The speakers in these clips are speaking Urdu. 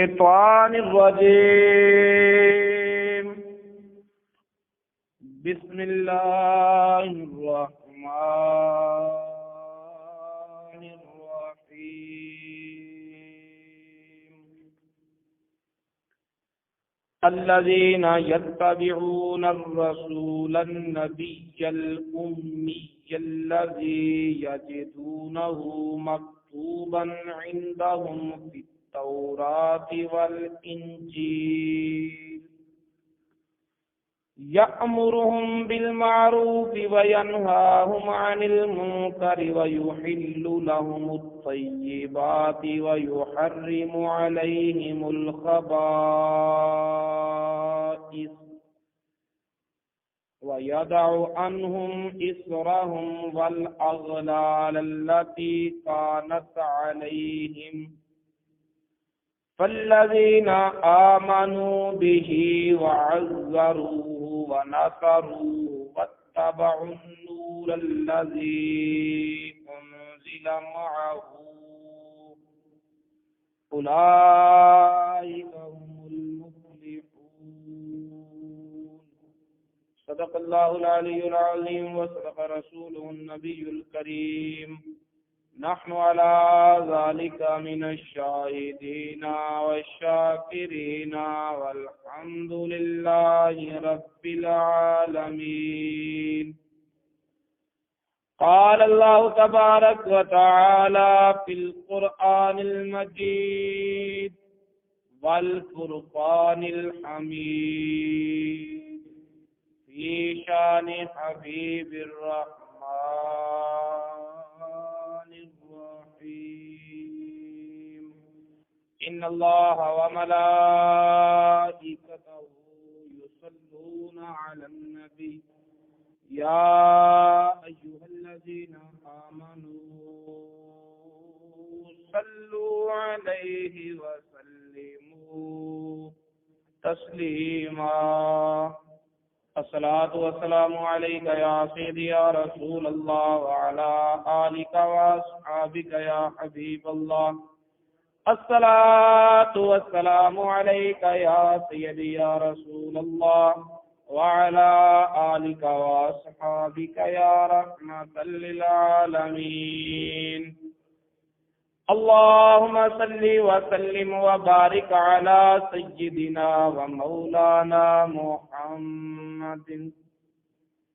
الشيطان الرجيم بسم الله الرحمن الرحيم الذين يتبعون الرسول النبي الأمي الذي يجدونه مكتوبا عندهم في التوراة والإنجيل يأمرهم بالمعروف وينهاهم عن المنكر ويحل لهم الطيبات ويحرم عليهم الخبائث ويدع عنهم إصرهم والأغلال التي كانت عليهم فالذين آمنوا به وعزروه ونصروه واتبعوا النور الذي أنزل معه أولئك هم المفلحون. صدق الله العلي العظيم وصدق رسوله النبي الكريم. نحن على ذلك من الشاهدين والشاكرين والحمد لله رب العالمين. قال الله تبارك وتعالى في القرآن المجيد والفرقان الحميد في شان حبيب الرحمن الرحيم. إن الله وملائكته يصلون على النبي يا أيها الذين آمنوا صلوا عليه وسلموا تسليما. الصلاة والسلام عليك يا سيدي يا رسول الله وعلى آلك وأصحابك يا حبيب الله. الصلاة والسلام عليك يا سيدي يا رسول الله وعلى آلك وأصحابك يا رحمة للعالمين. اللهم صل وسلم وبارك على سيدنا ومولانا محمد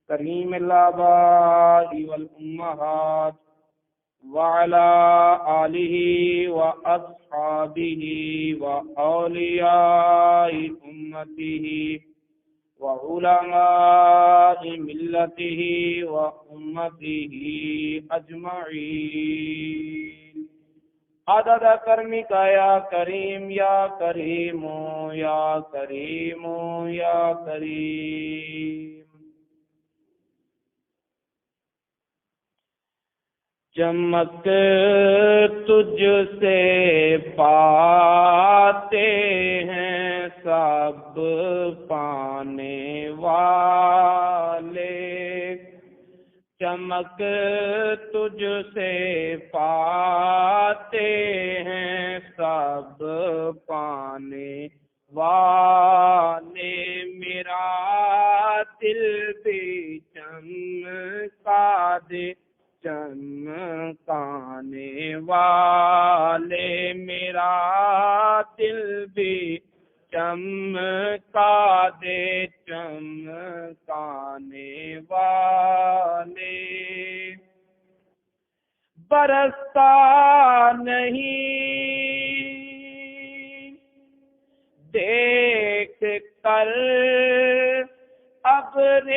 كريم الآباء والأمهات وعلى آله وأصحابه وأولياء أمته وعلماء ملته وأمته أجمعين عدد کرمک یا کریم یا کریم یا کریم یا کریم. چمک تجھ سے پاتے ہیں سب پانے والے. چمک تجھ سے پاتے ہیں سب پانے والے. میرا دل بھی چمکا دے چمکانے والے. میرا دل بھی چمکا دے چمکانے والے. برستا نہیں دیکھ کر ابر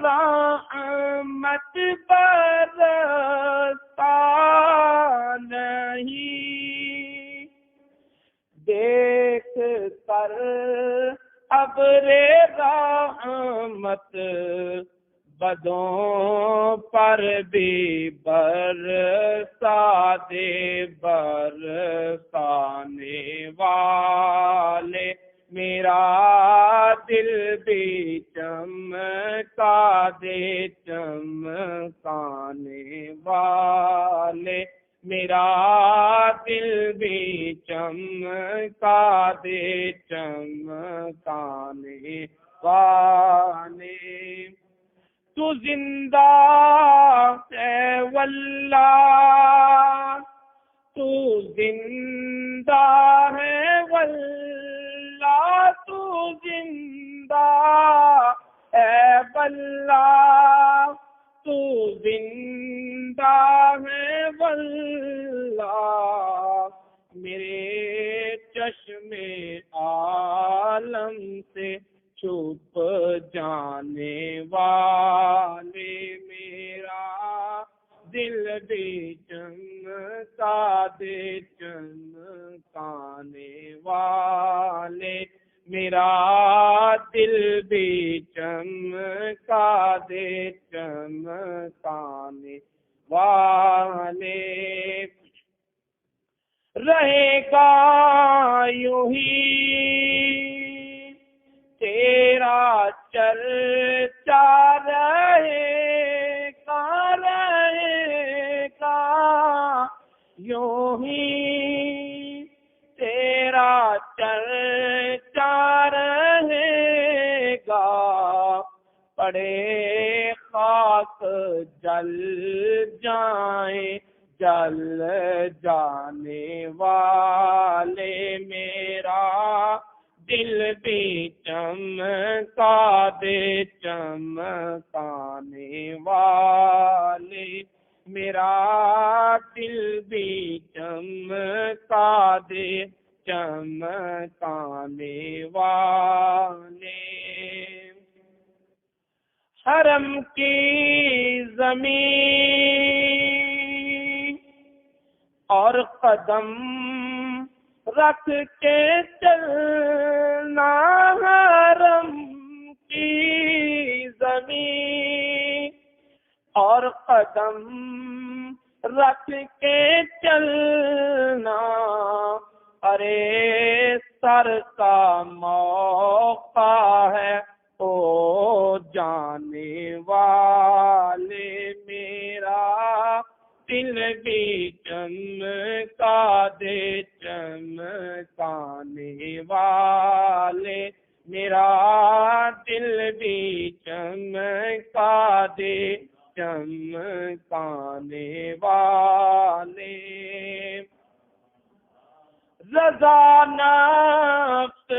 رحمت برستا نہیں دیکھ کر ابر رحمت بدوں پر بھی برسا دے برسانے والے. میرا دل بھی چمکا دے چمکانے والے. میرا دل بھی چمکا دے چمکانے والے. تو زندہ ہے واللہ، تو زندہ ہے واللہ، تو زندہ ہے واللہ، تو زندہ ہے واللہ. میرے چشم عالم سے چھپ جانے والے، میرا دل بھی چمکا دے چمکانے والے، میرا دل بھی چمکا دے چمکانے والے. رہے گا یوں ہی تیرا چرچا، رہے گا یوں ہی تیرا چرچا، رہے گا. پڑے خاک جل جائیں جل جانے والے، میرا دل بھی چمکا دے چمکانے والے، میرا دل بھی چمکا دے چمکانے والے. حرم کی زمین اور قدم رکھ کے چلنا، حرم کی زمین اور قدم رکھ کے چلنا. ارے سر کا موقع ہے او جانے والے، میرا دل بھی چمکا دے چمکانے والے، میرا دل بھی چمکا دے چمکانے والے. رضا نفس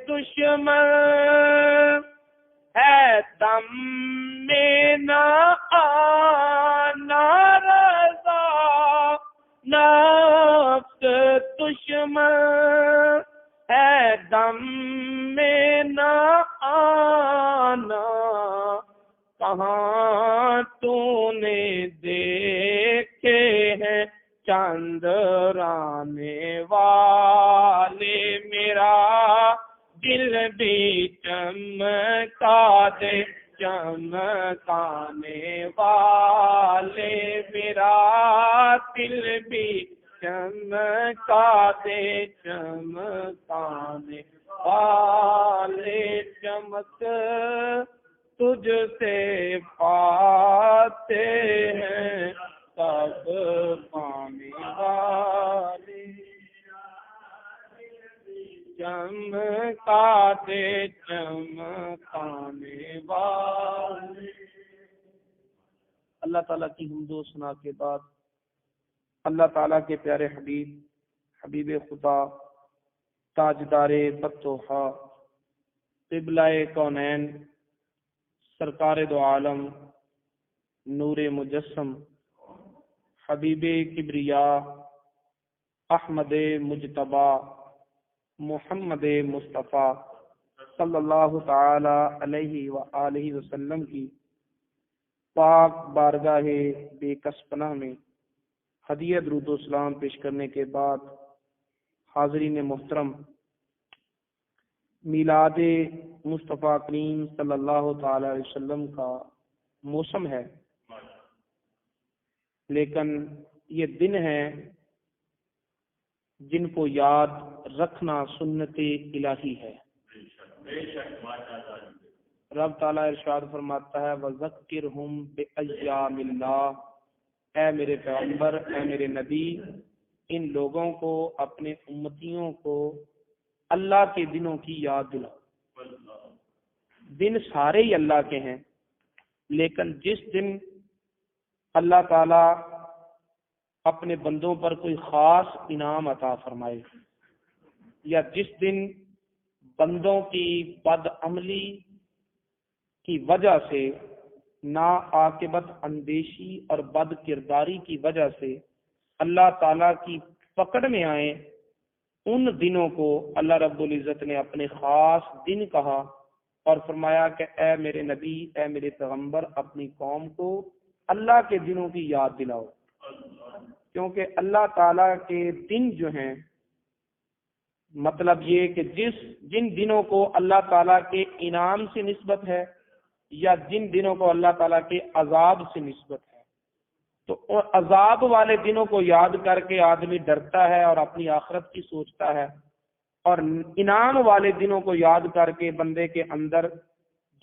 دشمن ہے دم میں نہ آنا، رضا نفس دشمن ہے دم میں نہ آنا. کہاں تو نے دیکھے ہیں چاندرانے والے، میرا دل بھی چمکا دے چمکانے والے، میرا دل بھی چمکا دے چمکانے والے. چمک تجھ سے پاتے ہیں سب پانے والے، چمکا دے چمکانے والے. اللہ تعالیٰ کی حمد و ثنا کے بعد اللہ تعالیٰ کے پیارے حبیب حبیب خدا تاجدار فتوحا قبلہ کونین سرکار دو عالم نور مجسم حبیب کبریا احمد مجتبی محمد مصطفیٰ صلی اللہ تعالی علیہ وآلہ وسلم کی پاک بارگاہ بے کس پناہ میں ہدیہ درود و سلام پیش کرنے کے بعد حاضرین محترم، میلاد مصطفیٰ کریم صلی اللہ تعالی علیہ وسلم کا موسم ہے، لیکن یہ دن ہے جن کو یاد رکھنا سنت الہی ہے. رب تعالیٰ ارشاد فرماتا ہے وَذَكِّرْهُمْ بِأَيَّامِ اللَّهِ اے میرے پیغمبر، اے میرے نبی، ان لوگوں کو، اپنے امتیوں کو اللہ کے دنوں کی یاد دلاؤ۔ دن سارے ہی اللہ کے ہیں، لیکن جس دن اللہ تعالی اپنے بندوں پر کوئی خاص انعام عطا فرمائے، یا جس دن بندوں کی بد عملی کی وجہ سے، ناعاقبت اندیشی اور بد کرداری کی وجہ سے اللہ تعالیٰ کی پکڑ میں آئے، ان دنوں کو اللہ رب العزت نے اپنے خاص دن کہا اور فرمایا کہ اے میرے نبی، اے میرے پیغمبر، اپنی قوم کو اللہ کے دنوں کی یاد دلاؤ، کیونکہ اللہ تعالیٰ کے دن جو ہیں، مطلب یہ کہ جن دنوں کو اللہ تعالیٰ کے انعام سے نسبت ہے یا جن دنوں کو اللہ تعالیٰ کے عذاب سے نسبت ہے، تو عذاب والے دنوں کو یاد کر کے آدمی ڈرتا ہے اور اپنی آخرت کی سوچتا ہے، اور انعام والے دنوں کو یاد کر کے بندے کے اندر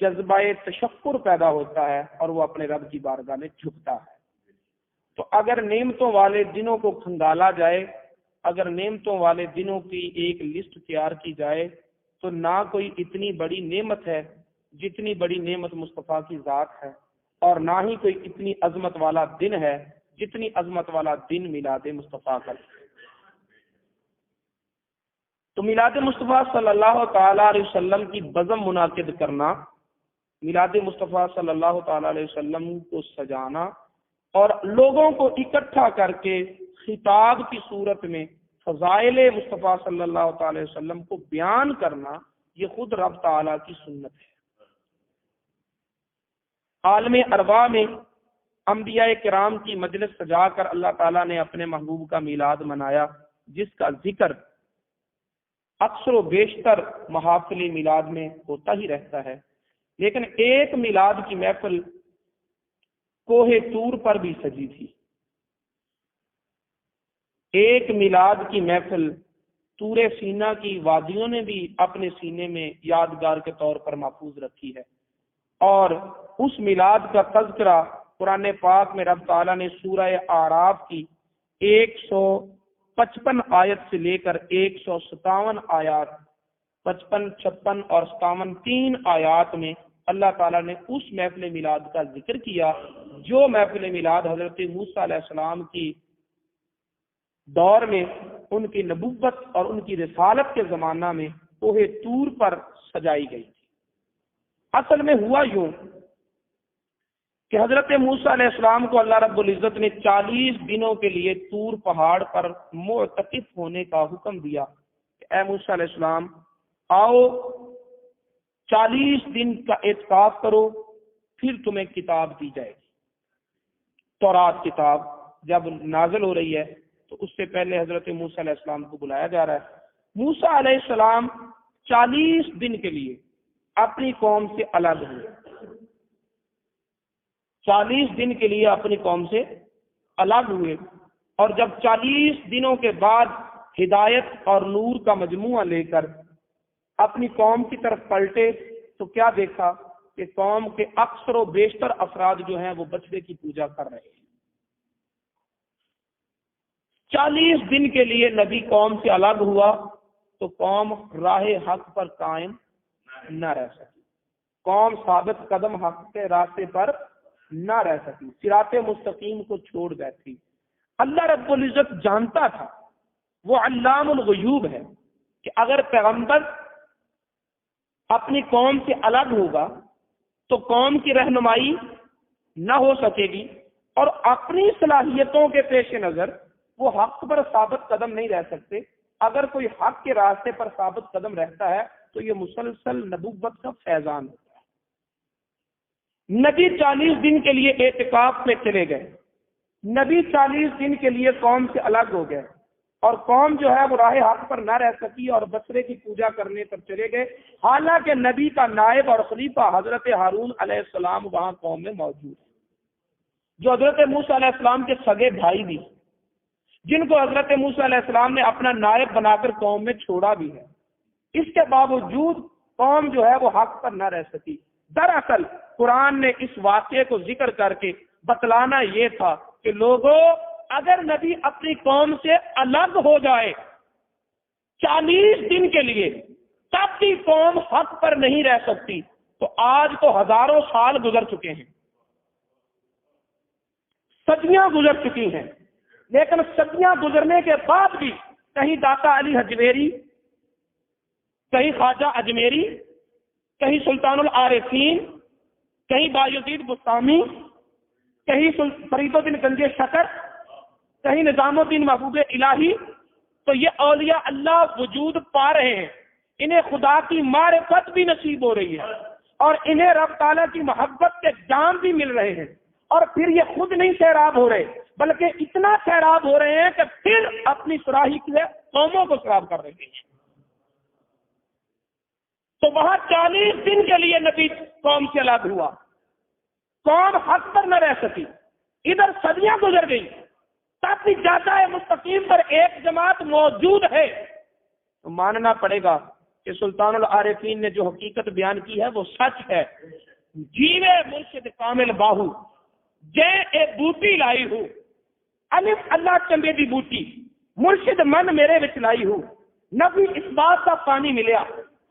جذبہ تشکر پیدا ہوتا ہے اور وہ اپنے رب کی بارگاہ میں جھکتا ہے۔ تو اگر نعمتوں والے دنوں کو کھنگالا جائے، اگر نعمتوں والے دنوں کی ایک لسٹ تیار کی جائے، تو نہ کوئی اتنی بڑی نعمت ہے جتنی بڑی نعمت مصطفیٰ کی ذات ہے، اور نہ ہی کوئی اتنی عظمت والا دن ہے جتنی عظمت والا دن میلاد مصطفیٰ کا۔ تو میلاد مصطفیٰ صلی اللہ تعالی علیہ وسلم کی بزم منعقد کرنا، میلاد مصطفیٰ صلی اللہ تعالی علیہ وسلم کو سجانا اور لوگوں کو اکٹھا کر کے خطاب کی صورت میں فضائل مصطفیٰ صلی اللہ تعالی علیہ وسلم کو بیان کرنا، یہ خود رب تعالیٰ کی سنت ہے۔ عالم ارواح میں انبیاء کرام کی مجلس سجا کر اللہ تعالیٰ نے اپنے محبوب کا میلاد منایا، جس کا ذکر اکثر و بیشتر محافل میلاد میں ہوتا ہی رہتا ہے، لیکن ایک میلاد کی محفل کوہ طور پر بھی سجی تھی۔ ایک میلاد کی محفل طور سینا کی وادیوں نے بھی اپنے سینے میں یادگار کے طور پر محفوظ رکھی ہے، اور اس میلاد کا تذکرہ قرآن پاک میں رب تعالیٰ نے سورہ اعراف کی 155 آیت سے لے کر 157 آیات، 55، 56 اور 57، 3 آیات میں اللہ تعالیٰ نے اس محفل میلاد کا ذکر کیا جو محفل میلاد حضرت موسیٰ علیہ السلام کی دور میں، ان کی نبوت اور ان کی رسالت کے زمانہ میں کوہ طور پر سجائی گئی تھی۔ اصل میں ہوا یوں کہ حضرت موسیٰ علیہ السلام کو اللہ رب العزت نے 40 دنوں کے لیے طور پہاڑ پر معتکف ہونے کا حکم دیا کہ اے موسیٰ علیہ السلام، آؤ 40 دن کا اعتکاف کرو، پھر تمہیں کتاب دی جائے گی۔ تورات کتاب جب نازل ہو رہی ہے تو اس سے پہلے حضرت موسیٰ علیہ السلام کو بلایا جا رہا ہے۔ موسیٰ علیہ السلام 40 دن کے لیے اپنی قوم سے الگ ہوئے، 40 دن کے لیے اپنی قوم سے الگ ہوئے، اور جب 40 دنوں کے بعد ہدایت اور نور کا مجموعہ لے کر اپنی قوم کی طرف پلٹے تو کیا دیکھا کہ قوم کے اکثر و بیشتر افراد جو ہیں وہ بچڑے کی پوجا کر رہے ہیں۔ 40 دن کے لیے نبی قوم سے الگ ہوا تو قوم راہ حق پر قائم نہ رہ سکی، قوم ثابت قدم حق کے راستے پر نہ رہ سکی، صراط مستقیم کو چھوڑ بیٹھی۔ اللہ رب العزت جانتا تھا، وہ علام الغیوب ہے، کہ اگر پیغمبر اپنی قوم سے الگ ہوگا تو قوم کی رہنمائی نہ ہو سکے گی، اور اپنی صلاحیتوں کے پیش نظر وہ حق پر ثابت قدم نہیں رہ سکتے۔ اگر کوئی حق کے راستے پر ثابت قدم رہتا ہے تو یہ مسلسل نبوت کا فیضان ہوتا ہے۔ نبی 40 دن کے لیے اعتکاف میں چلے گئے، نبی 40 دن کے لیے قوم سے الگ ہو گئے، اور قوم جو ہے وہ راہ حق پر نہ رہ سکی اور بصرے کی پوجا کرنے پر چلے گئے، حالانکہ نبی کا نائب اور خلیفہ حضرت ہارون علیہ السلام وہاں قوم میں موجود ہے، جو حضرت موسیٰ علیہ السلام کے سگے بھائی بھی، جن کو حضرت موسیٰ علیہ السلام نے اپنا نائب بنا کر قوم میں چھوڑا بھی ہے۔ اس کے باوجود قوم جو ہے وہ حق پر نہ رہ سکی۔ دراصل قرآن نے اس واقعے کو ذکر کر کے بتلانا یہ تھا کہ لوگوں اگر نبی اپنی قوم سے الگ ہو جائے 40 دن کے لیے تب بھی قوم حق پر نہیں رہ سکتی. تو آج تو ہزاروں سال گزر چکے ہیں، صدیاں گزر چکی ہیں، لیکن صدیاں گزرنے کے بعد بھی کہیں داتا علی حجویری، کہیں خواجہ اجمیری، کہیں سلطان العارفین، کہیں بایزید بستامی، کہیں فرید الدین گنج شکر، کہیں نظام الدین محبوب الہی، تو یہ اولیاء اللہ وجود پا رہے ہیں، انہیں خدا کی معرفت بھی نصیب ہو رہی ہے اور انہیں رب تعالیٰ کی محبت کے جام بھی مل رہے ہیں، اور پھر یہ خود نہیں سیراب ہو رہے بلکہ اتنا سیراب ہو رہے ہیں کہ پھر اپنی سراہی کے قوموں کو سیراب کر رہے ہیں. تو وہاں 40 دن کے لیے نبی قوم سے الگ ہوا، قوم حق پر نہ رہ سکی، ادھر صدیاں گزر گئی، تب بھی جادہ مستقیم پر ایک جماعت موجود ہے. تو ماننا پڑے گا کہ سلطان العارفین نے جو حقیقت بیان کی ہے وہ سچ ہے. جیوے مرشد کامل باہو جے اے بوٹی لائی ہوں، الف اللہ چمبے دی بوٹی مرشد من میرے وچ لائی ہوں، نبی اس بات کا پانی ملیا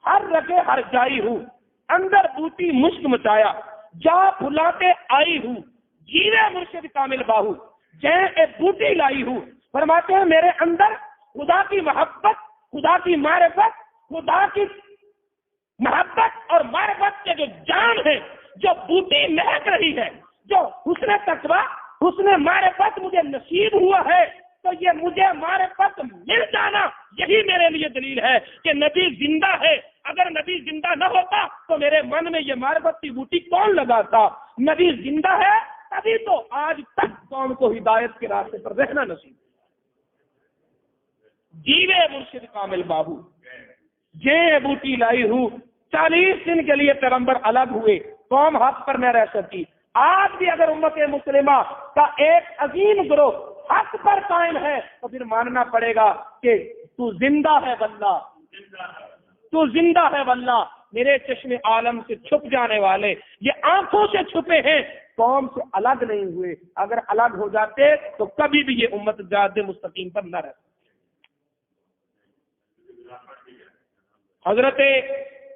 ہر رگے ہر جائی ہوں، اندر بوٹی مشک مچایا جا پھلاتے آئی ہوں، جیوے مرشد کامل باہو جے اے بوٹی لائی ہوں. فرماتے ہیں میرے اندر خدا کی محبت، خدا کی معرفت، خدا کی محبت اور معرفت کے جو جان ہے، جو بوٹی مہک رہی ہے، جو حسن تقوی، حسن معرفت مجھے نصیب ہوا ہے، تو یہ مجھے معرفت مل جانا یہی میرے لیے دلیل ہے کہ نبی زندہ ہے. اگر نبی زندہ نہ ہوتا تو میرے من میں یہ معرفت کی بوٹی کون لگاتا؟ نبی زندہ ہے تبھی تو آج تک قوم کو ہدایت کے راستے پر رہنا نصیب. جیوے مرشد کامل بابو جے بوٹی لائی ہوں، 40 دن کے لیے پیغمبر الگ ہوئے، قوم حق پر نہ رہ سکی. آج بھی اگر امت مسلمہ کا ایک عظیم گروہ حق پر قائم ہے تو پھر ماننا پڑے گا کہ تو زندہ ہے واللہ، تو زندہ ہے واللہ. میرے چشم عالم سے چھپ جانے والے یہ آنکھوں سے چھپے ہیں، قوم سے الگ نہیں ہوئے. اگر الگ ہو جاتے تو کبھی بھی یہ امت جاد مستقیم پر نہ رہتی. حضرت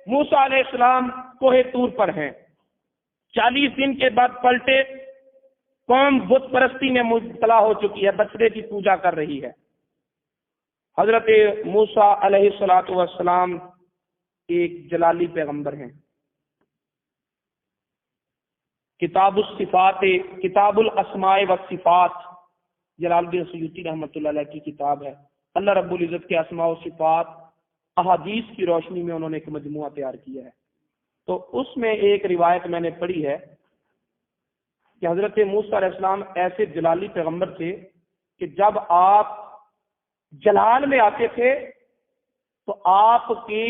موسیٰ علیہ السلام کوہ طور پر ہیں، 40 دن کے بعد پلٹے، قوم بت پرستی میں مبتلا ہو چکی ہے، بچڑے کی پوجا کر رہی ہے. حضرت موسیٰ علیہ السلام ایک جلالی پیغمبر ہیں. کتاب الصفات، کتاب الاسماء والصفات جلال الدین سیوطی رحمۃ اللہ علیہ کی کتاب ہے. اللہ رب العزت کے اسماء و صفات احادیث کی روشنی میں انہوں نے ایک مجموعہ تیار کیا ہے. تو اس میں ایک روایت میں نے پڑھی ہے کہ حضرت موسیٰ علیہ السلام ایسے جلالی پیغمبر تھے کہ جب آپ جلال میں آتے تھے تو آپ کی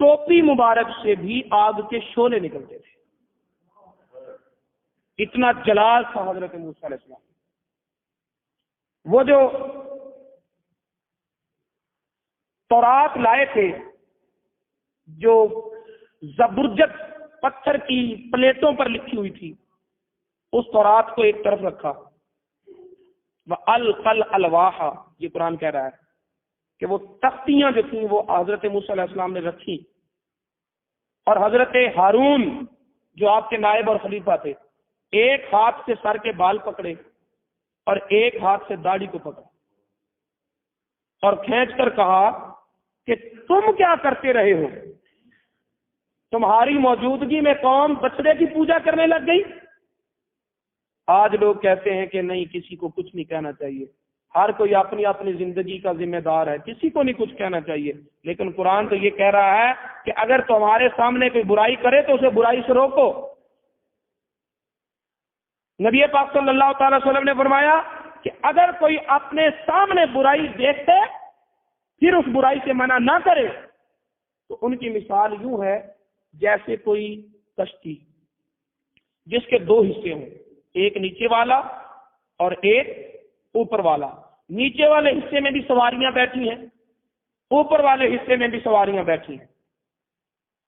ٹوپی مبارک سے بھی آگ کے شعلے نکلتے تھے، اتنا جلال تھا حضرت موسیٰ علیہ السلام. وہ جو تورات لائے تھے، جو زبرجد پتھر کی پلیٹوں پر لکھی ہوئی تھی، اس تورات کو ایک طرف رکھا. وَأَلْقَى الْأَلْوَاحَ، یہ قرآن کہہ رہا ہے کہ وہ تختیاں جو تھیں وہ حضرت موسیٰ علیہ السلام نے رکھی، اور حضرت ہارون جو آپ کے نائب اور خلیفہ تھے، ایک ہاتھ سے سر کے بال پکڑے اور ایک ہاتھ سے داڑھی کو پکڑا اور کھینچ کر کہا کہ تم کیا کرتے رہے ہو؟ تمہاری موجودگی میں قوم بچڑے کی پوجا کرنے لگ گئی. آج لوگ کہتے ہیں کہ نہیں، کسی کو کچھ نہیں کہنا چاہیے، ہر کوئی اپنی اپنی زندگی کا ذمہ دار ہے، کسی کو نہیں کچھ کہنا چاہیے. لیکن قرآن تو یہ کہہ رہا ہے کہ اگر تمہارے سامنے کوئی برائی کرے تو اسے برائی سے روکو. نبی پاک صلی اللہ تعالی وسلم نے فرمایا کہ اگر کوئی اپنے سامنے برائی دیکھتے پھر اس برائی سے منع نہ کرے تو ان کی مثال یوں ہے جیسے کوئی کشتی جس کے 2 حصے ہوں، ایک نیچے والا اور ایک اوپر والا. نیچے والے حصے میں بھی سواریاں بیٹھی ہیں، اوپر والے حصے میں بھی سواریاں بیٹھی ہیں.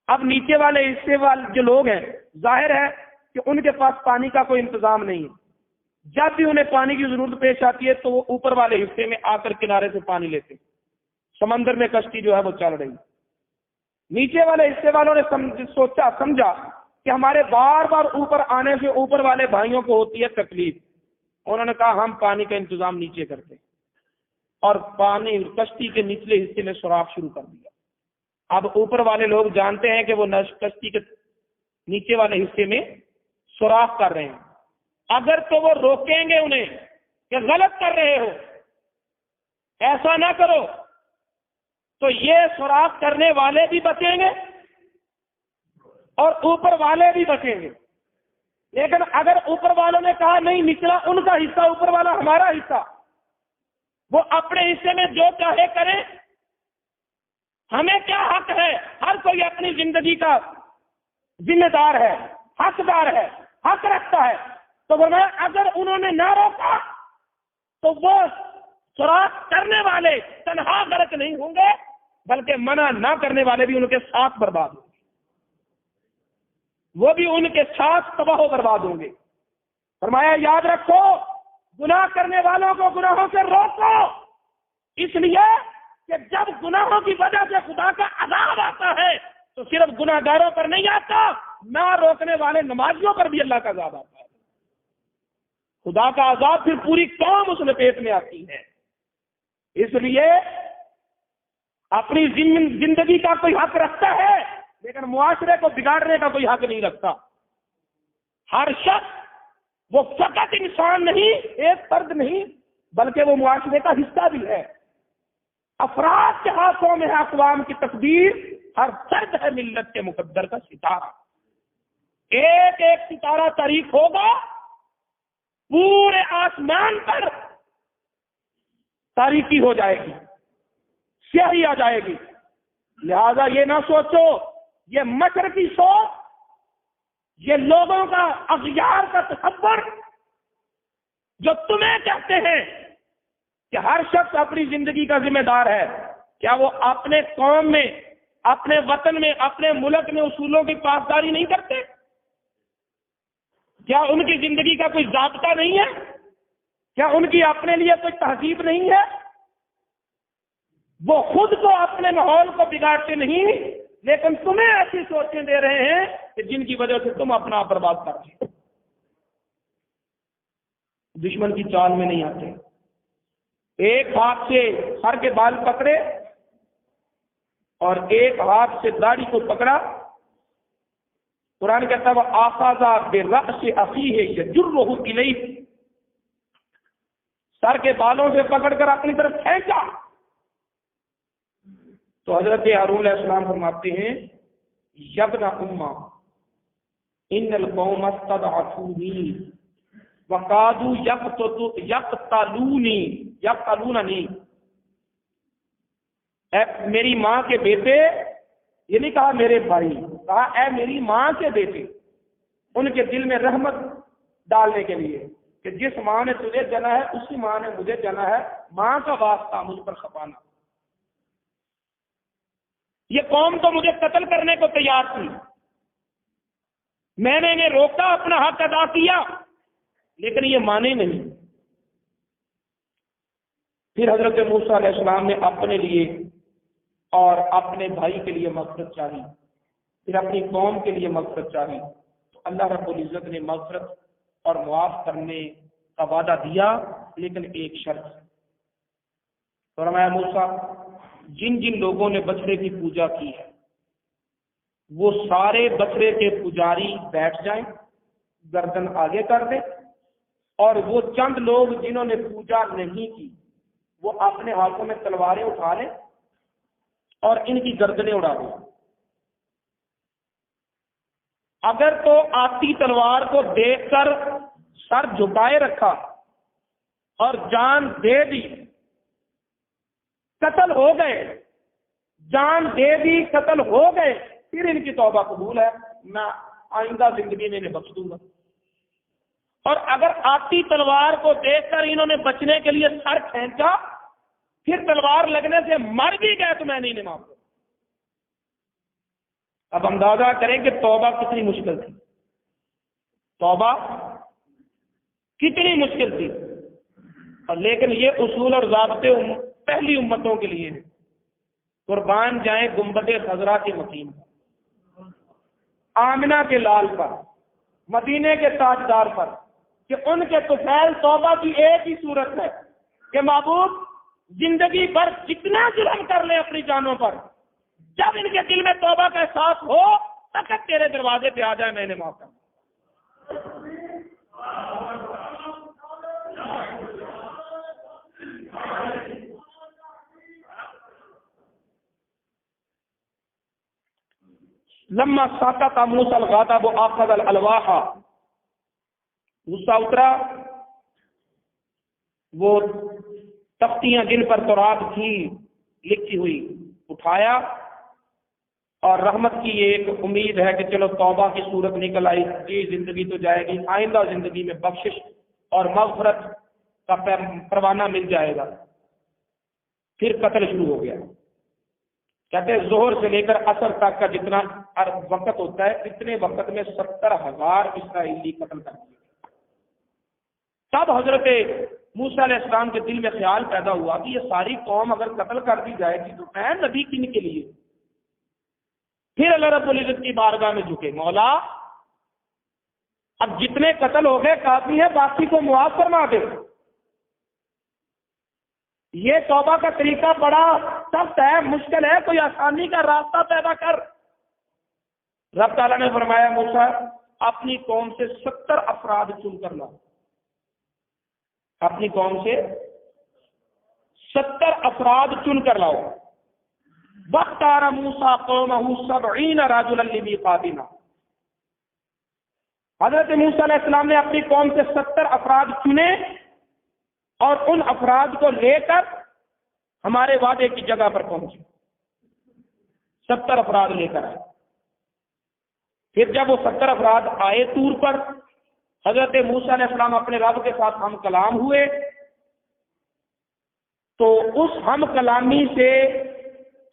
اب نیچے والے حصے والے جو لوگ ہیں، ظاہر ہے کہ ان کے پاس پانی کا کوئی انتظام نہیں ہے، جب بھی انہیں پانی کی ضرورت پیش آتی ہے تو وہ اوپر والے حصے میں آ کر کنارے سے پانی لیتے. سمندر میں کشتی جو ہے وہ چل رہی. نیچے والے حصے والوں نے سمجھا کہ ہمارے بار بار اوپر آنے سے اوپر والے بھائیوں کو ہوتی ہے تکلیف. انہوں نے کہا ہم پانی کا انتظام نیچے کرتے, اور پانی کشتی کے نچلے حصے میں سوراخ شروع کر دیا. اب اوپر والے لوگ جانتے ہیں کہ وہ کشتی کے نیچے والے حصے میں سوراخ کر رہے ہیں. اگر تو وہ روکیں گے انہیں کہ غلط کر رہے ہو, ایسا نہ کرو, تو یہ سوراخ کرنے والے بھی بچیں گے اور اوپر والے بھی بچیں گے. لیکن اگر اوپر والوں نے کہا نہیں, نچلا ان کا حصہ, اوپر والا ہمارا حصہ, وہ اپنے حصے میں جو چاہے کریں, ہمیں کیا حق ہے؟ ہر کوئی اپنی زندگی کا ذمہ دار ہے, حقدار ہے, حق رکھتا ہے. تو فرمایا اگر انہوں نے نہ روکا تو وہ سوراخ کرنے والے تنہا غرق نہیں ہوں گے, بلکہ منع نہ کرنے والے بھی ان کے ساتھ برباد ہوں گے, وہ بھی ان کے ساتھ تباہ و برباد ہوں گے. فرمایا یاد رکھو, گناہ کرنے والوں کو گناہوں سے روکو, اس لیے کہ جب گناہوں کی وجہ سے خدا کا عذاب آتا ہے تو صرف گناہ گاروں پر نہیں آتا, نہ روکنے والے نمازیوں پر بھی اللہ کا عذاب آتا ہے. خدا کا عذاب پھر پوری قوم اس لپیٹ میں آتی ہے. اس لیے اپنی زندگی کا کوئی حق رکھتا ہے, لیکن معاشرے کو بگاڑنے کا کوئی حق نہیں رکھتا. ہر شخص وہ فقط انسان نہیں, ایک فرد نہیں, بلکہ وہ معاشرے کا حصہ بھی ہے. افراد کے ہاتھوں میں ہے اقوام کی تقدیر, ہر فرد ہے ملت کے مقدر کا ستارہ. ایک ایک ستارہ تاریخ ہوگا, پورے آسمان پر تاریکی ہو جائے گی, سیاہی آ جائے گی. لہذا یہ نہ سوچو یہ مشرقی سوچ, یہ لوگوں کا اغیار کا تصور جو تمہیں کہتے ہیں کہ ہر شخص اپنی زندگی کا ذمہ دار ہے, کیا وہ اپنے قوم میں, اپنے وطن میں, اپنے ملک میں اصولوں کی پاسداری نہیں کرتے؟ کیا ان کی زندگی کا کوئی ضابطہ نہیں ہے؟ کیا ان کی اپنے لیے کوئی تہذیب نہیں ہے؟ وہ خود کو اپنے ماحول کو بگاڑتے نہیں, لیکن تمہیں ایسی سوچیں دے رہے ہیں کہ جن کی وجہ سے تم اپنا آپ برباد کر رہے. دشمن کی چال میں نہیں آتے. ایک ہاتھ سے سر کے بال پکڑے اور ایک ہاتھ سے داڑھی کو پکڑا. قرآن کہتا ہے وہ آخذا برأس اخیہ یجرہ الیہ, سر کے بالوں سے پکڑ کر اپنی طرف کھینچا. تو حضرت ہارون علیہ السلام فرماتے ہیں یابن امہ ان القوم استضعفونی وقادوا یقتلوننی. اے میری ماں کے بیٹے, یہ نہیں کہا میرے بھائی, کہا اے میری ماں کے بیٹے, ان کے دل میں رحمت ڈالنے کے لیے کہ جس ماں نے تجھے جنا ہے اسی ماں نے مجھے جنا ہے, ماں کا واسطہ مجھ پر کھپانا. یہ قوم تو مجھے قتل کرنے کو تیار تھی, میں نے انہیں روکا, اپنا حق ادا کیا, لیکن یہ مانے نہیں. پھر حضرت موسیٰ علیہ السلام نے اپنے لیے اور اپنے بھائی کے لیے مغفرت چاہی, پھر اپنی قوم کے لیے مغفرت چاہی. تو اللہ رب العزت نے مغفرت اور معاف کرنے کا وعدہ دیا, لیکن ایک شرط. فرمایا موسیٰ جن جن لوگوں نے بچڑے کی پوجا کی ہے وہ سارے بچڑے کے پجاری بیٹھ جائیں, گردن آگے کر دیں, اور وہ چند لوگ جنہوں نے پوجا نہیں کی وہ اپنے ہاتھوں میں تلواریں اٹھا لیں اور ان کی گردنیں اڑا دیں. اگر تو آتی تلوار کو دیکھ کر سر جھکائے رکھا اور جان دے دی, قتل ہو گئے, جان دے دی, قتل ہو گئے, پھر ان کی توبہ قبول ہے, میں آئندہ زندگی میں انہیں بخش دوں گا. اور اگر آتی تلوار کو دیکھ کر انہوں نے بچنے کے لیے سر کھینچا, پھر تلوار لگنے سے مر بھی گئے تو میں نہیں معاف کروں. اب اندازہ کریں کہ توبہ کتنی مشکل تھی. توبہ کتنی مشکل تھی، اور لیکن یہ اصول اور ضابطے پہلی امتوں کے لیے ہیں۔ قربان جائیں گنبد خضرا کے مقیم پر، آمنہ کے لال پر، مدینے کے تاجدار پر، کہ ان کے طفیل توبہ کی ایک ہی صورت ہے کہ معبود زندگی بھر جتنا جرم کر لیں اپنی جانوں پر، جب ان کے دل میں توبہ کا احساس ہو تک تیرے دروازے پہ آ جائے، میں نے معاف کر دیا۔ لما ساقط موسیٰ الغضب وآخذ الالواح، موسیٰ اترا، وہ تختیاں جن پر تورات تھی لکھی ہوئی اٹھایا، اور رحمت کی ایک امید ہے کہ چلو توبہ کی صورت نکل آئی، یہ زندگی تو جائے گی، آئندہ زندگی میں بخشش اور مغفرت کا پروانہ مل جائے گا۔ پھر قتل شروع ہو گیا۔ کہتے ہیں ظہر سے لے کر عصر تک کا جتنا وقت ہوتا ہے، اتنے وقت میں 70,000 اسرائیلی قتل کر دیے۔ تب حضرت موسیٰ علیہ السلام کے دل میں خیال پیدا ہوا کہ یہ ساری قوم اگر قتل کر دی جائے گی تو میں نبی کن کے لیے؟ پھر اللہ رب العزت کی بارگاہ میں جھکے، مولا اب جتنے قتل ہو گئے کافی ہے، باقی کو معاف فرما دے۔ یہ توبہ کا طریقہ بڑا سخت ہے، مشکل ہے، کوئی آسانی کا راستہ پیدا کر۔ رب تعالیٰ نے فرمایا موسیٰ اپنی قوم سے 70 افراد چن کر لاؤ، اپنی قوم سے 70 افراد چن کر لاؤ۔ واختار موسیٰ قومہ 70 رجلا لمیقاتنا، حضرت موسیٰ علیہ السلام نے اپنی قوم سے 70 افراد چنے اور ان افراد کو لے کر ہمارے وعدے کی جگہ پر پہنچے۔ 70 افراد لے کر آئے۔ پھر جب وہ 70 افراد آئے طور پر، حضرت موسیٰ علیہ السلام اپنے رب کے ساتھ ہم کلام ہوئے، تو اس ہم کلامی سے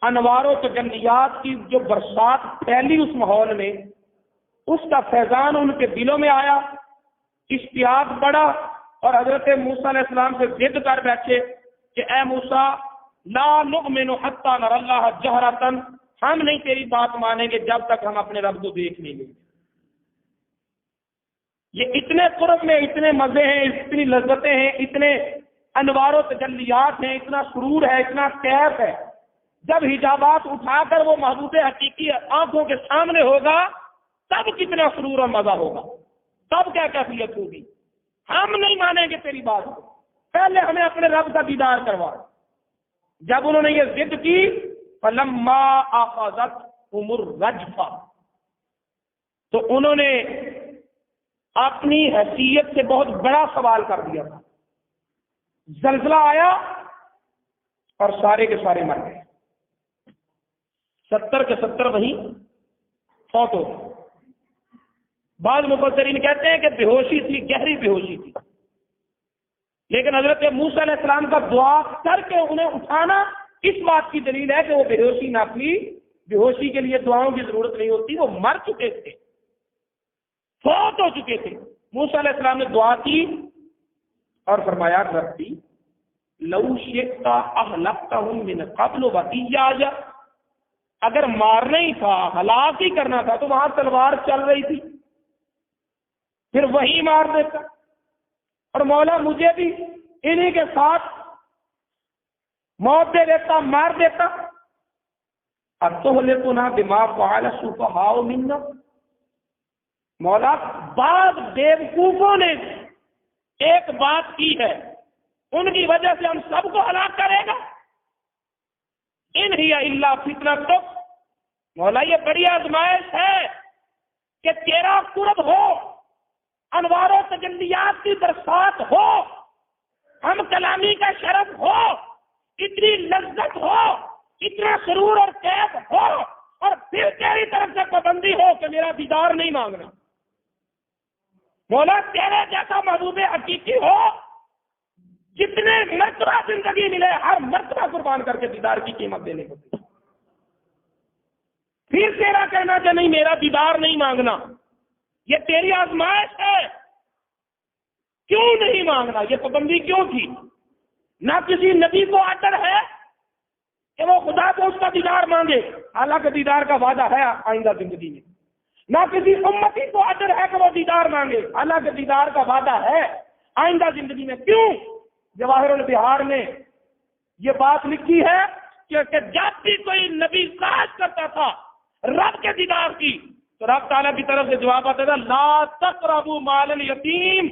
انوار و تجلیات کی جو برسات پھیلی اس ماحول میں، اس کا فیضان ان کے دلوں میں آیا، اشتیاق بڑھا، اور حضرت موسیٰ علیہ السلام سے ضد کر بیٹھے کہ اے موسیٰ لا نؤمن حتی نری اللہ جہرۃ، ہم نہیں تیری بات مانیں گے جب تک ہم اپنے رب کو دیکھ نہیں لیں گے۔ یہ اتنے قرب میں اتنے مزے ہیں، اتنی لذتیں ہیں، اتنے انوار و تجلیات ہیں، اتنا سرور ہے، اتنا کیف ہے، جب حجابات اٹھا کر وہ محبوب حقیقی آنکھوں کے سامنے ہوگا تب کتنا سرور اور مزہ ہوگا، تب کیا کیفیت ہوگی۔ ہم نہیں مانیں گے تیری بات کو، پہلے ہمیں اپنے رب کا دیدار کروا۔ جب انہوں نے یہ ضد کی فلما اخذتهم الرجفہ، تو انہوں نے اپنی حیثیت سے بہت بڑا سوال کر دیا تھا۔ زلزلہ آیا اور سارے کے سارے مر گئے، 70 کے 70 وہیں فوت ہو گئے۔ بعض مفسرین کہتے ہیں کہ بے ہوشی تھی، گہری بے ہوشی تھی، لیکن حضرت موسیٰ علیہ السلام کا دعا کر کے انہیں اٹھانا اس بات کی دلیل ہے کہ وہ بے ہوشی نہ تھی۔ بے ہوشی کے لیے دعاؤں کی ضرورت نہیں ہوتی، وہ مر چکے تھے، فوت ہو چکے تھے۔ موسیٰ علیہ السلام نے دعا کی اور فرمایا ربی لو شئت اہلکتہم من قبل وایایا، اگر مارنا ہی تھا، ہلاک ہی کرنا تھا تو وہاں تلوار چل رہی تھی، پھر وہی مار دیتا، اور مولا مجھے بھی انہی کے ساتھ موت دے دیتا، مار دیتا۔ اتہلکنا بما فعل السفہاء منا، مولا بعض بیوقوفوں نے ایک بات کی ہے، ان کی وجہ سے ہم سب کو ہلاک کرے گا۔ ان ہی الا فتنتک، مولا یہ بڑی آزمائش ہے کہ تیرا قرب ہو، انوار و تجلیات کی برسات ہو، ہم کلامی کا شرف ہو، اتنی لذت ہو، اتنا سرور اور کیف ہو، اور پھر تیری طرف سے پابندی ہو کہ میرا دیدار نہیں مانگنا۔ مولا تیرے جیسا محبوب حقیقی ہو، جتنے مرتبہ زندگی ملے ہر مرتبہ قربان کر کے دیدار کی قیمت دینے کو، پھر تیرا کہنا کہ نہیں میرا دیدار نہیں مانگنا، یہ تیری آزمائش ہے۔ کیوں نہیں مانگنا؟ یہ پابندی کیوں تھی؟ نہ کسی نبی کو آڈر ہے کہ وہ خدا کو اس کا دیدار مانگے، حالانکہ دیدار کا وعدہ ہے آئندہ زندگی میں۔ نہ کسی امتی کو آڈر ہے کہ وہ دیدار مانگے، حالانکہ دیدار کا وعدہ ہے آئندہ زندگی میں۔ کیوں؟ جواہر البہار میں یہ بات لکھی ہے کہ جب بھی کوئی نبی خواہش کرتا تھا رب کے دیدار کی تو رب تعالیٰ کی طرف سے جواب آتا تھا لا تقربوا مال الیتیم،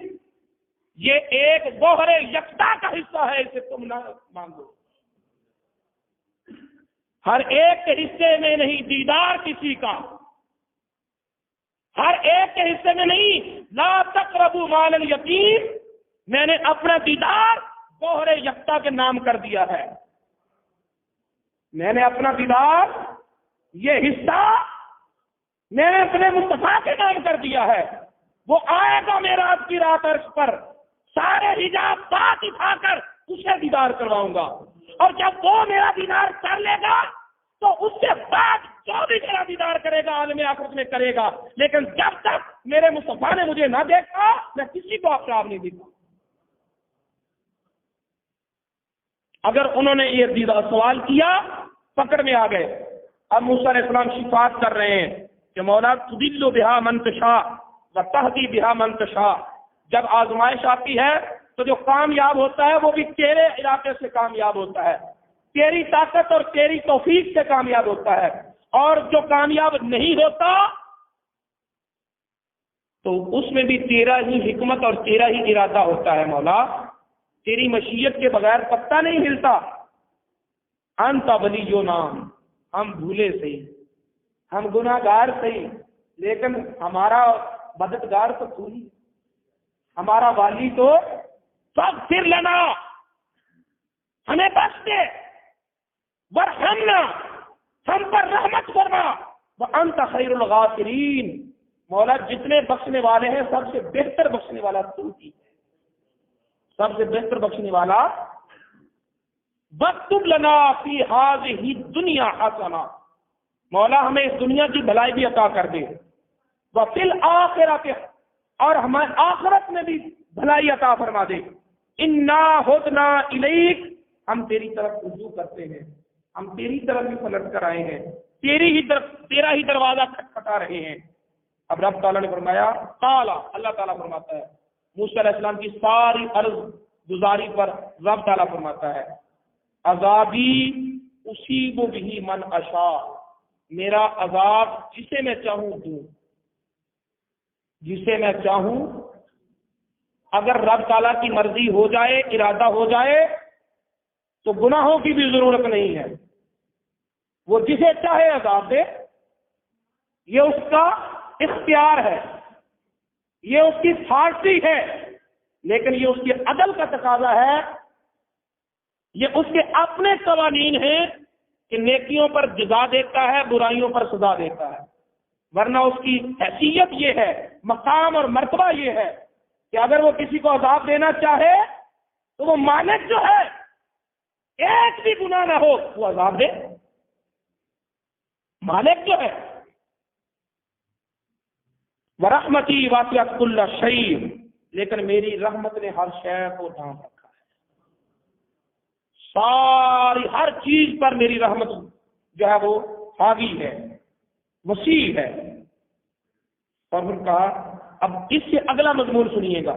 یہ ایک گوہر یکتا کا حصہ ہے، اسے تم نہ مانگو۔ ہر ایک کے حصے میں نہیں دیدار کسی کا، ہر ایک کے حصے میں نہیں۔ لا تقربوا مال الیتیم، میں نے اپنا دیدار گوہر یکتا کے نام کر دیا ہے۔ میں نے اپنا دیدار، یہ حصہ میں نے اپنے مصطفیٰ کے نام کر دیا ہے۔ وہ آئے گا معراج کی رات عرش پر، سارے حجاب بات اٹھا کر اسے دیدار کرواؤں گا، اور جب وہ میرا دیدار کر لے گا تو اس کے بعد جو بھی میرا دیدار کرے گا عالم آخرت میں کرے گا، لیکن جب تک میرے مصطفیٰ نے مجھے نہ دیکھا میں کسی کو آفتاب نہیں دیکھا۔ اگر انہوں نے یہ دیدار سوال کیا پکڑ میں آ گئے۔ اب موسیٰ علیہ السلام شفاعت کر رہے ہیں کہ مولا تضل بہا من تشاء وتہدی بہا من تشاء، جب آزمائش آتی ہے تو جو کامیاب ہوتا ہے وہ بھی تیرے علاقے سے کامیاب ہوتا ہے، تیری طاقت اور تیری توفیق سے کامیاب ہوتا ہے، اور جو کامیاب نہیں ہوتا تو اس میں بھی تیرا ہی حکمت اور تیرا ہی ارادہ ہوتا ہے۔ مولا تیری مشیت کے بغیر پتہ نہیں ہلتا۔ انت ولینا، ہم بھولے صحیح، ہم گناہ گار صحیح، لیکن ہمارا مددگار تو تو ہی، ہمارا والی تو فاغفر لنا، ہمیں بخش دے، ورحمنا، ہم پر رحمت فرما، وانت خیر الغافرین، مولا جتنے بخشنے والے ہیں سب سے بہتر بخشنے والا تو ہی ہے، سب سے بہتر بخشنے والا۔ وَاكْتُبْ لَنَا فِي هَٰذِهِ الدُّنْيَا حَسَنَةً، مولا ہمیں اس دنیا کی بھلائی بھی عطا کر دے، وَفِي الْآخِرَةِ، اور ہمیں آخرت میں بھی بھلائی عطا فرما دے۔ اِنَّا هُدْنَا إِلَيْكَ، ہم تیری طرف رجوع کرتے ہیں، ہم تیری طرف ہی پلٹ کر آئے ہیں، تیری ہی طرف، تیرا ہی دروازہ کھٹکھٹا رہے ہیں۔ اب رب تعالیٰ نے فرمایا، قال، اللہ تعالیٰ فرماتا ہے، موسیٰ علیہ السلام کی ساری عرض گزاری پر رب تعالیٰ فرماتا ہے عذابی اصیب بہ من اشاء، میرا عذاب جسے میں چاہوں دوں، جسے میں چاہوں۔ اگر رب تعالیٰ کی مرضی ہو جائے، ارادہ ہو جائے تو گناہوں کی بھی ضرورت نہیں ہے، وہ جسے چاہے عذاب دے، یہ اس کا اختیار ہے، یہ اس کی فارسی ہے، لیکن یہ اس کی عدل کا تقاضا ہے، یہ اس کے اپنے قوانین ہیں کہ نیکیوں پر جزا دیتا ہے، برائیوں پر سزا دیتا ہے، ورنہ اس کی حیثیت یہ ہے، مقام اور مرتبہ یہ ہے کہ اگر وہ کسی کو عذاب دینا چاہے تو وہ مالک جو ہے ایک بھی گناہ نہ ہو وہ عذاب دے، مالک جو ہے۔ وَرَحْمَتِي وَاسِعَتْ كُلَّ شَيْءٍ، لیکن میری رحمت نے ہر شے کو ڈھانپ رکھا ہے، ساری ہر چیز پر میری رحمت جو ہے وہ حاوی ہے، وسیع ہے۔ اور پھر کہا، اب اس سے اگلا مضمون سنیے گا،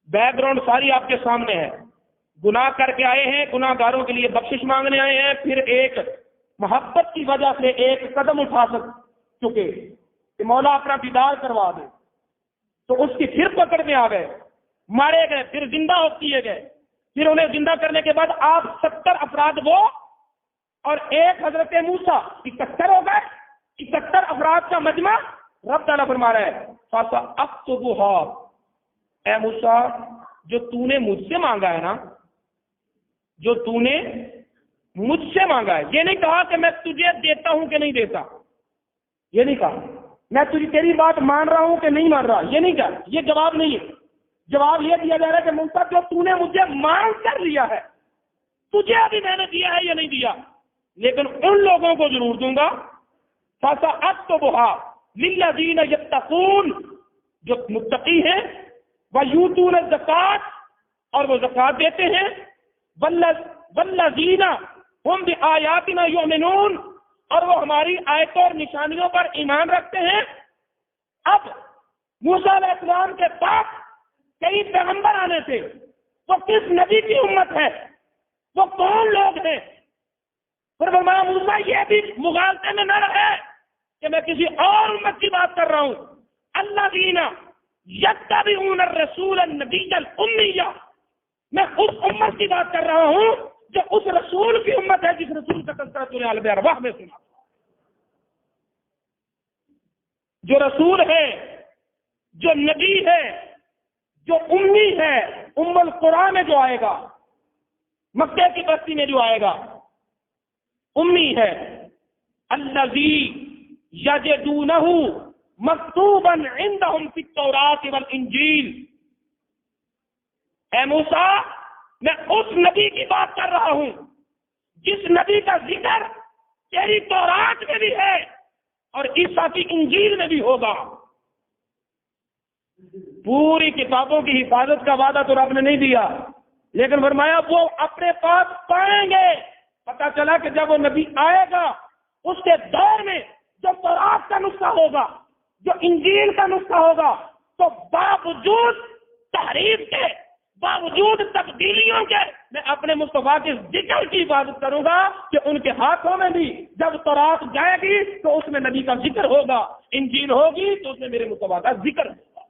بیک گراؤنڈ ساری آپ کے سامنے ہے، گناہ کر کے آئے ہیں، گناہ گاروں کے لیے بخشش مانگنے آئے ہیں، پھر ایک محبت کی وجہ سے ایک قدم اٹھا چکے کہ مولا اپنا دیدار کروا دے، تو اس کی پھر پکڑ میں آ گئے، مارے گئے، پھر زندہ کیے گئے، پھر انہیں زندہ کرنے کے بعد آپ 70 افراد وہ اور ایک حضرت موسیٰ 71 ہو گئے، 71 افراد کا مجمع۔ رب تعالیٰ فرما رہا ہے فَسَأَكْتُبُهَا، اے موسیٰ جو تو نے مجھ سے مانگا ہے نا، جو تو نے مجھ سے مانگا ہے، یہ نہیں کہا کہ میں تجھے دیتا ہوں کہ نہیں دیتا، یہ نہیں کہا میں تجھے تیری بات مان رہا ہوں کہ نہیں مان رہا، یہ نہیں کہا، یہ جواب نہیں ہے۔ جواب یہ دیا جا رہا ہے کہ موسیٰ جو تو نے مجھے مانگ کر لیا ہے، تجھے ابھی میں نے دیا ہے یا نہیں دیا، لیکن ان لوگوں کو ضرور دوں گا۔ فَسَأَكْتُبُهَا لِلَّذِينَ يَتَّقُونَ، جو متقی ہیں وَيُؤْتُونَ الزَّكَاةَ اور وہ زکات دیتے ہیں، وَالَّذِينَ هُمْ بِآيَاتِنَا يُؤْمِنُونَ اور وہ ہماری آیتوں اور نشانیوں پر ایمان رکھتے ہیں۔ اب موسیٰ علیہ السلام کے پاس کئی پیغمبر آنے تھے، وہ کس نبی کی امت ہے، وہ کون لوگ ہیں؟ پھر فرمایا موسیٰ یہ بھی مغالطے میں نہ رہے کہ میں کسی اور امت کی بات کر رہا ہوں۔ الذین یتبعون الرسول النبی الامی، میں اس امت کی بات کر رہا ہوں جو اس رسول کی امت ہے جس رسول کا تذکرہ سورہ آل ارواح میں سنا، جو رسول ہے، جو نبی ہے، جو امی ہے، ام القرآن میں جو آئے گا، مکہ کی بستی میں جو آئے گا، امی ہے۔ الذی یجدونہ مکتوبا عندہم فی التوراۃ والانجیل، اے موسیٰ میں اس نبی کی بات کر رہا ہوں جس نبی کا ذکر تیری تورات میں بھی ہے اور عیسیٰ کی انجیل میں بھی ہوگا۔ پوری کتابوں کی حفاظت کا وعدہ تو رب نے نہیں دیا، لیکن فرمایا وہ اپنے پاس پائیں گے۔ پتہ چلا کہ جب وہ نبی آئے گا اس کے دور میں جو تورات کا نسخہ ہوگا، جو انجیل کا نسخہ ہوگا، تو باوجود تحریف کے، باوجود تبدیلیوں کے، میں اپنے مصطفیٰ کے ذکر کی حفاظت کروں گا کہ ان کے ہاتھوں میں بھی جب تورات جائے گی تو اس میں نبی کا ذکر ہوگا، انجیل ہوگی تو اس میں میرے مصطفیٰ کا ذکر ہوگا۔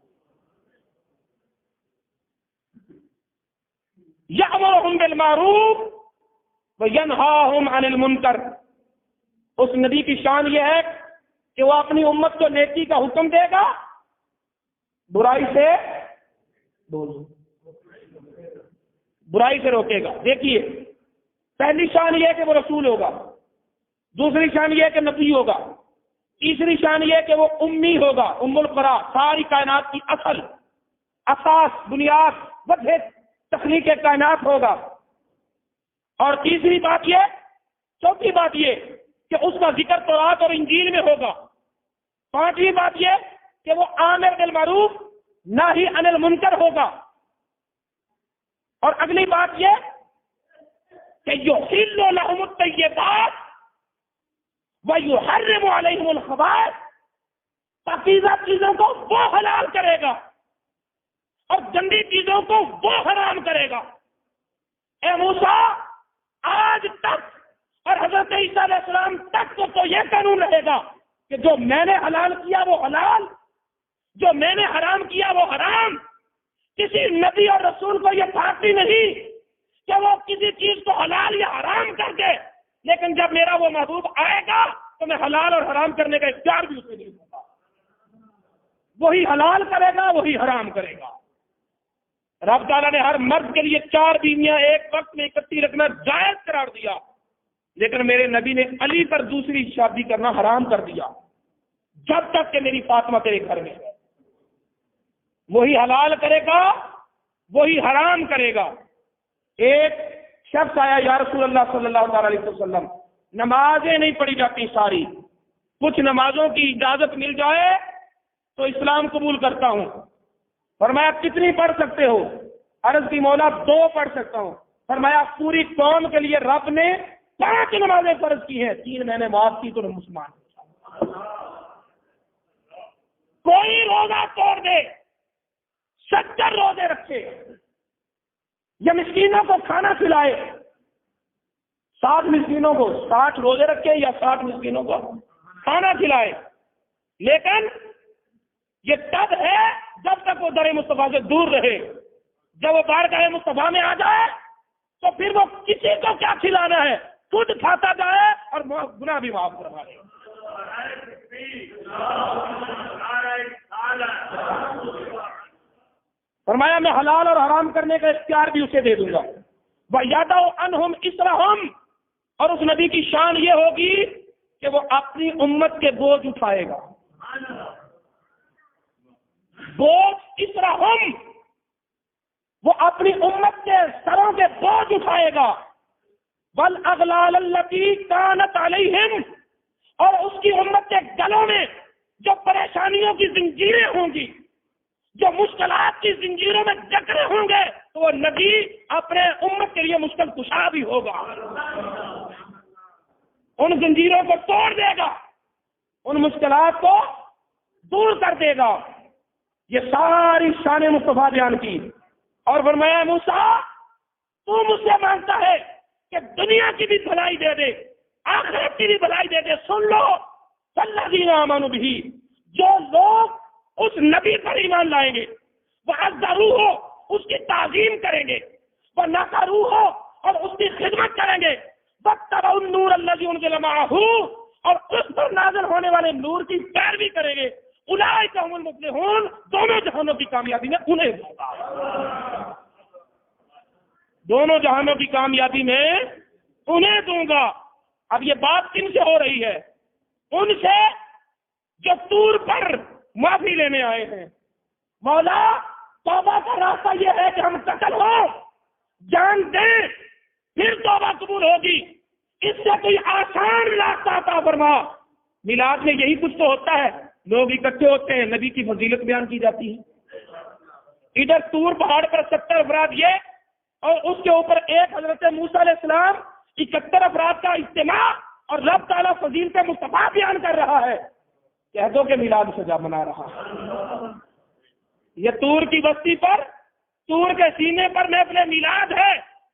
یأمرہم بالمعروف وینہاہم عن المنکر، اس نبی کی شان یہ ہے کہ وہ اپنی امت کو نیکی کا حکم دے گا، برائی سے روکے گا۔ دیکھیے پہلی شان یہ ہے کہ وہ رسول ہوگا، دوسری شان یہ ہے کہ نبی ہوگا، تیسری شان یہ ہے کہ وہ امی ہوگا، ام القرا، ساری کائنات کی اصل، اساس، بنیاد، وجہ تخلیق کائنات ہوگا۔ اور تیسری بات یہ، چوتھی بات یہ کہ اس کا ذکر تورات اور انجیل میں ہوگا۔ پانچویں بات یہ کہ وہ آمر بالمعروف ناہی عن المنکر ہوگا۔ اور اگلی بات یہ کہ یحل لهم الطیبات ویحرم علیہم الخبائث، پاکیزہ چیزوں کو وہ حلال کرے گا اور گندی چیزوں کو وہ حرام کرے گا۔ اے موسیٰ آج تک اور حضرت عیسیٰ علیہ السلام تک تو یہ قانون رہے گا کہ جو میں نے حلال کیا وہ حلال، جو میں نے حرام کیا وہ حرام۔ کسی نبی اور رسول کو یہ بات بھی نہیں کہ وہ کسی چیز کو حلال یا حرام کر دے، لیکن جب میرا وہ محبوب آئے گا تو میں حلال اور حرام کرنے کا اختیار بھی اسے نہیں دوں گا۔ وہی حلال کرے گا، وہی حرام کرے گا۔ رب تعالیٰ نے ہر مرد کے لیے 4 بیویاں ایک وقت میں اکٹھی رکھنا جائز قرار دیا، لیکن میرے نبی نے علی پر دوسری شادی کرنا حرام کر دیا، جب تک کہ میری فاطمہ تیرے گھر میں ہے۔ وہی حلال کرے گا، وہی حرام کرے گا۔ ایک شخص آیا، یا رسول اللہ صلی اللہ علیہ وسلم نمازیں نہیں پڑھی جاتی ساری، کچھ نمازوں کی اجازت مل جائے تو اسلام قبول کرتا ہوں۔ فرمایا کتنی پڑھ سکتے ہو؟ عرض کی مولا 2 پڑھ سکتا ہوں۔ فرمایا پوری قوم کے لیے رب نے 5 نمازیں فرض کی ہیں، 3 میں نے معاف کی تو مسلمان۔ کوئی روزہ توڑ دے، 70 روزے رکھے یا مسکینوں کو کھانا کھلائے، 60 مسکینوں کو 60 روزے رکھے یا 60 مسکینوں کو کھانا کھلائے، لیکن یہ تب ہے جب تک وہ در مصطفیٰ سے دور رہے۔ جب وہ بارگاہ مصطفیٰ میں آ جائے تو پھر وہ کسی کو کیا کھلانا ہے، خود کھاتا جائے اور گناہ بھی معاف کروا دے۔ فرمایا میں حلال اور حرام کرنے کا اختیار بھی اسے دے دوں گا۔ وَيَدَعُ عَنْهُمْ إِصْرَهُمْ، اور اس نبی کی شان یہ ہوگی کہ وہ اپنی امت کے بوجھ اٹھائے گا۔ بوجھ إِصْرَهُمْ، وہ اپنی امت کے سروں کے بوجھ اٹھائے گا۔ وَالْأَغْلَالَ الَّتِي كَانَتْ عَلَيْهِمْ، اور اس کی امت کے گلوں میں جو پریشانیوں کی زنجیریں ہوں گی، جو مشکلات کی زنجیروں میں جکڑے ہوں گے تو وہ نبی اپنے امت کے لیے مشکل کشا بھی ہوگا، ان زنجیروں کو توڑ دے گا، ان مشکلات کو دور کر دے گا۔ یہ ساری شان مصطفیٰ بیان کی اور فرمایا موسیٰ تو مجھ سے مانگتا ہے کہ دنیا کی بھی بھلائی دے دے، آخرت کی بھی بھلائی دے دے، سن لو الذین آمنوا بہ، جو لوگ اس نبی پر ایمان لائیں گے، وعزروہ، اس کی تعظیم کریں گے، ونصروہ، اور اس کی خدمت کریں گے، واتبعوا النور الذی انزل معہ، اور اس پر نازل ہونے والے نور کی پیروی کریں گے، اولئک هم المفلحون، دونوں جہانوں کی کامیابی میں انہیں دوں گا، دونوں جہانوں کی کامیابی میں انہیں دوں گا۔ اب یہ بات کن سے ہو رہی ہے؟ ان سے جو طور پر معافی لینے آئے ہیں۔ مولا توبہ کا راستہ یہ ہے کہ ہم قتل ہو، جان دیں، پھر توبہ قبول ہوگی، اس سے کوئی آسان راستہ عطا فرما۔ میلاد میں یہی کچھ تو ہوتا ہے، لوگ اکٹھے ہوتے ہیں، نبی کی فضیلت بیان کی جاتی ہے۔ ادھر طور پہاڑ پر 70 افراد یہ اور اس کے اوپر ایک حضرت موسیٰ علیہ السلام، 71 افراد کا اجتماع، اور رب تعالیٰ فضیلت مصطفیٰ بیان کر رہا ہے۔ کہہ دو کہ میلاد سجا منا رہا ہے۔ یہ طور کی بستی پر، طور کے سینے پر محفل میلاد ہے،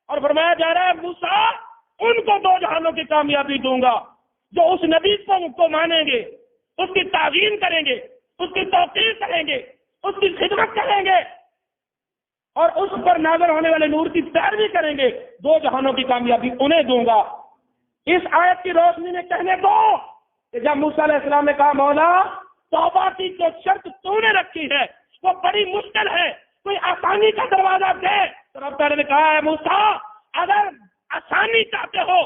اور فرمایا جا رہا ہے موسیٰ ان کو دو جہانوں کی کامیابی دوں گا جو اس نبی کو مانیں گے، اس کی تعظیم کریں گے، اس کی توقیر کریں گے، اس کی خدمت کریں گے، اور اس پر نازل ہونے والے نور کی پیروی کریں گے، دو جہانوں کی کامیابی انہیں دوں گا۔ اس آیت کی روشنی میں کہنے دو کہ جب موسیٰ علیہ السلام نے کہا مولا توبہ کی جو شرط تو نے رکھی ہے وہ بڑی مشکل ہے، کوئی آسانی کا دروازہ دے، تو رب تعالیٰ نے کہا ہے موسیٰ اگر آسانی چاہتے ہو،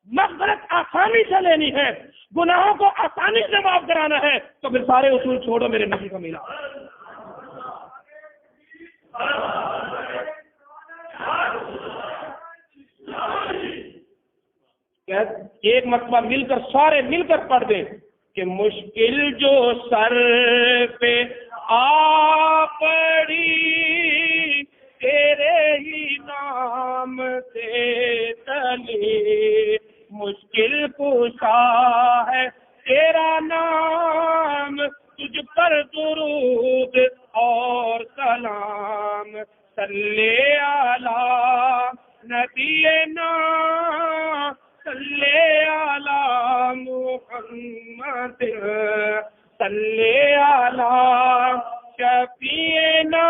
مغفرت آسانی سے لینی ہے، گناہوں کو آسانی سے معاف کرانا ہے، تو پھر سارے اصول چھوڑو، میرے نبی کا میلاد۔ ایک مرتبہ مل کر سارے مل کر پڑھ دیں کہ مشکل جو سر پہ آ پڑی تیرے ہی نام سے تلی، مشکل کشا ہے تیرا نام، تجھ پر درود اور سلام، صلی علی نبینا صلی علی محمد، صلی علی شفیعنا